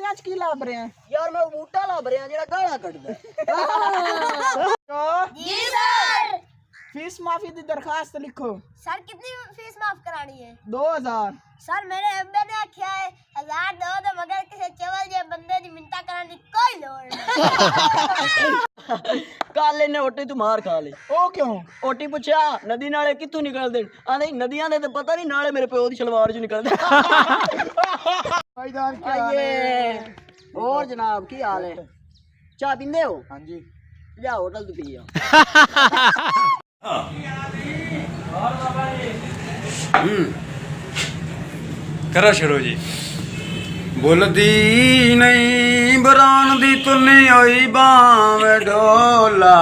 ਇਹਨਾਂ ਚ ਕੀ ਲੱਭ ਰਿਹਾ ਯਾਰ ਮੈਂ ਬੂਟਾ ਲੱਭ ਰਿਹਾ ਜਿਹੜਾ ਗਾਲਾਂ ਕੱਢਦਾ जी सर। फीस माफी की दरखास्त लिखो सर कितनी फीस माफ करानी है? 2000 सर मेरे अब्बे ने आख्या है 1000 दो तो मगर किसी चवल जे बंदे दी मिन्नत कराने दी कोई लोड़ नहीं। काले ने ओटी तू मार खा ली ओ क्यों ओटी पुछया नदी नाले कित्थों निकलदे आंदे नदियां दे ते पता नहीं नाले मेरे प्यो दी सलवार चों निकलदे भाईजान क्या हाल है और जनाब की हाल है चाह पींदे हो हां जी जा होटल तू पी आ करो शुरू जी बुलदी नहीं बरान दी तुनी होई बाम ढोला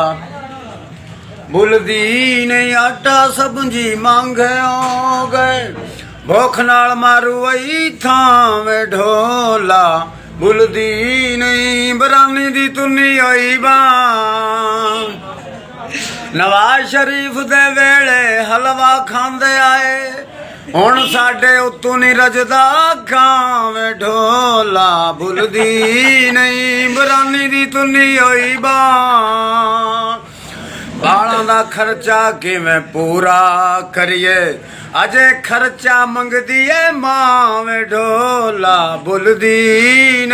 बुलदी नहीं आटा सब्जी मांगे हो गए भुख नाल मारू आई थाम ढोला बुलदी नहीं बरानी दी तुनी होई बाम नवाज शरीफ दे वेले हलवा खांदे आए हुण साडे उत्तों नहीं रजदा खावे ढोला बुलदी नहीं बरानी दी तुनी होई बालां दा खर्चा किवें पूरा करिए अजे खर्चा मंगदी है मावे ढोला बुलदी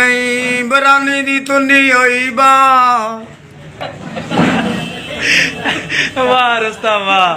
नहीं बरानी दी तुनी होई वाह रुस्तम वाह।